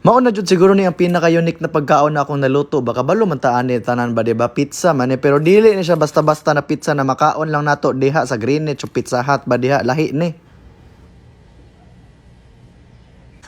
Mao na jud siguro ni ang pinaka-unique na pagkaon na akong naluto. Baka balo man taan ni tanan ba diba? Pizza man pero dili ni siya basta-basta na pizza na makaon lang nato diha sa Greenwich o Pizza Hut ba diha lahi ni.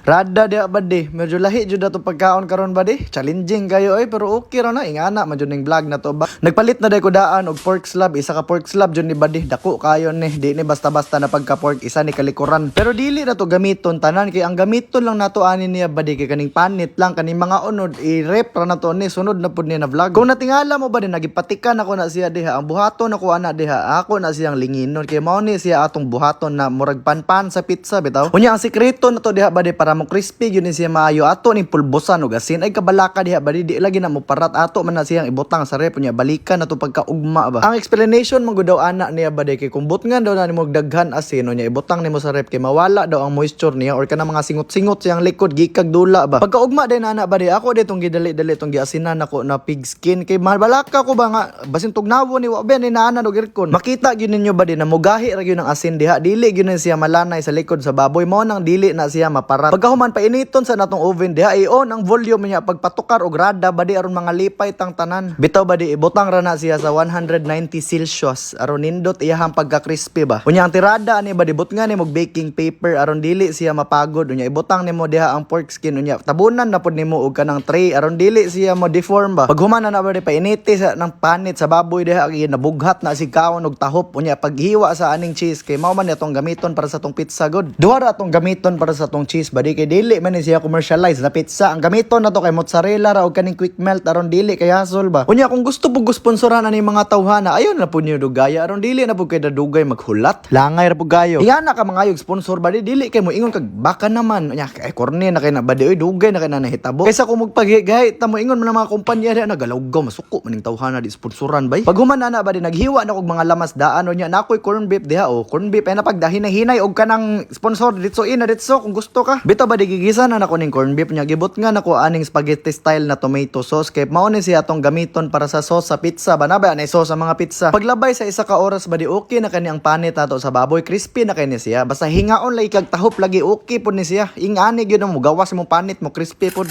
Rada diha ba di? Medyo lahi jud ato pagkaon karon ba di? Challenging kayo pero okay ra na ingana man jud ning vlog na to ba. Nagpalit na day ko daan og pork slab, isa ka pork slab jud ni badi. Dako kayo ni, di ni basta-basta na pagka pork isa ni kalikuran. Pero dili na to gamiton tanan kay ang gamiton lang nato ani niya badi kay kaning panit lang kaning mga unod i-rep ra na to ni sunod na pud ni na vlog. Kung natingala mo ba di nagipatikan ako na siya diha, ang buhaton ako ana diha, ako na siyang linginon kay mao ni siya atong buhaton na murag panpan sa pizza bitaw. Unya ang sikreto na to diha badi para mo crispy yun siya maayo ato ning pulbosan og asin ay kabalaka diha bali di lagi na mo parat ato man na siyang ibutang sa rep nya balikan na to pagkaugma ba. Ang explanation man gud daw ana niya badi kay kung butngan daw na nimo daghan asin nya ibutang nimo sa rep kay mawala daw ang moisture niya or kana mga singot-singot siyang likod gikag dula ba. Pagkaugma din ana badi ako ditong gidali-dali tong giasinan nako na pig skin kay mabalaka ko ba nga basin tugnawo ni wa ben ni naana og irkon. Makita gyud ninyo badi na mugahi ra gyud ang asin diha dili gyud siya malanay sa likod sa baboy mo nang dili na siya maparat. Pagkahuman painiton sa natong oven diha i-on ang volume niya pagpatukar og rada badi aron mga lipay tang tanan. Bitaw badi ibutang ra na siya sa 190 Celsius aron nindot iyahang pagka-crispy ba. Unya ang tirada ani badi butngan nimo baking paper aron dili siya mapagod. Unya ibutang nimo diha ang pork skin unya tabunan na pud nimo og kanang tray aron dili siya mo deform ba. Paghuman na badi painiti sa nang panit sa baboy diha nabughat na si kaon og tahop unya paghiwa sa aning cheese kay mao man atong gamiton para sa tong pizza god. Duha ra atong gamiton para sa tong cheese badi kay dili man ni siya commercialized na pizza. Ang gamiton na to kay mozzarella ra og kaning quick melt aron dili kay hasol ba. Unya kung gusto pug sponsoran ani mga tawhana ayon na pud niyo dugaya aron dili na pud kay dadugay maghulat. Langay ra pud gayo. Ingana ka mga sponsor badi dili kay mo ingon kag baka naman. Unya kay korne na kay na badi oy dugay na kay na nahitabo. Kaysa kung magpagigay ta mo ingon man mga kumpanya diha nagalawgaw masuko maning tawhana di sponsoran bay. Paghuman na badi naghiwa na og mga lamas daan unya nakoy corn beef diha corn beef ay napagdahinay-hinay og kanang sponsor ditso ina ditso kung gusto ka. Bitaw badi gigisa na nako ning corn beef nya gibot nga nako aning spaghetti style na tomato sauce kay mao ni siya atong gamiton para sa sauce sa pizza banaba na sauce sa mga pizza. Paglabay sa isa ka oras badi okay na kani ang panit ato sa baboy crispy na kay ni siya basta hingaon lay kag tahop lagi okay pud ni siya. Ingani gyud mo gawas mo panit mo crispy pud.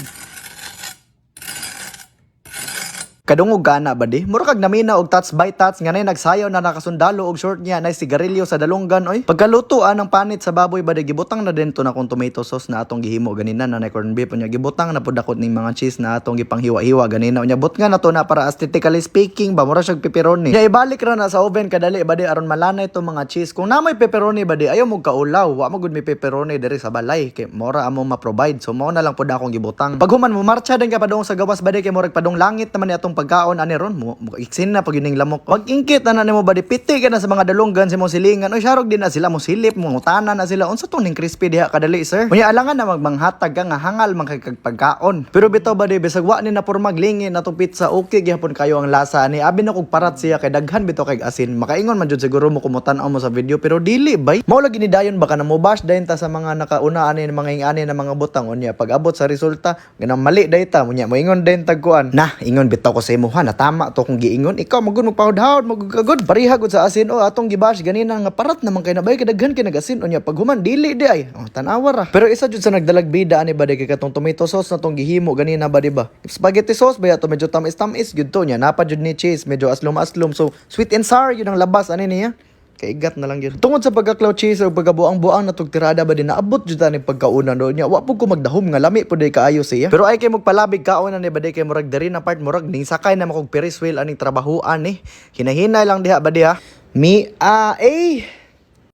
Kadungog gana ba di? Mura kag namina og touch by touch nga nay nagsayaw na nakasundalo og short niya nay sigarilyo sa dalunggan oy. Pagkalutuan ang panit sa baboy ba di gibutang na dento na kung tomato sauce na atong gihimo ganina na nay corn beef nya gibutang na pud dakot ning mga cheese na atong gipanghiwa-hiwa ganina unya but nga nato na para aesthetically speaking ba mura siyang pepperoni. Nya ibalik ra na sa oven kadali ba di aron malanay to mga cheese. Kung namoy pepperoni ba di ayaw mo kaulaw wa mo gud mi pepperoni diri sa balay kay mura amo ma-provide so mao na lang pud akong gibutang. Paghuman mo marcha din ka padung sa gawas ba di kay murag padung langit naman ni atong pagkaon ani ron mo iksin na pag yuning lamok pag ingkit na nimo ba di piti ka na sa mga dalunggan sa mong silingan o syarog din na sila mo silip mo utanan na sila unsa tong ning crispy diha kadali sir unya alangan na magmanghatag ka nga hangal man kay pagkaon pero bitaw ba di bisag wa ni na pormag lingi na tong pizza okay gyapon kayo ang lasa ani abi na kog parat siya kay daghan bitaw kay asin makaingon man jud siguro mo kumutan-aw mo sa video pero dili bay mao lagi ni dayon baka na mo bash dayon ta sa mga nakauna ani mga ingani na mga butang unya pag abot sa resulta ganang mali dayta unya mo ingon dayon tagkuan na ingon bitaw ko sa imo na tama to kung giingon ikaw magud magpahud-hawd magugagod pariha gud sa asin o atong gibash ganina nga parat naman kay nabay kadaghan kay nagasin unya pag human dili di ay tan-awa ra pero isa jud sa nagdalag bida ani ba kay katong tomato sauce na tong gihimo ganina ba di ba spaghetti sauce ba to medyo tamis gud to nya napa jud ni cheese medyo aslom so sweet and sour yun ang labas ani niya kaigat na lang yun. Tungod sa pagka-cloud cheese o pagkabuang-buang na tirada ba din naabot jud ani pagkauna do nya wa pud ko magdahom nga lami pud kaayo siya. Pero ay kay magpalabig kaon ni ba kay murag diri na part murag ning sakay na makog Ferris wheel aning trabahoan ni. Hinahinay lang diha ba diha. Mi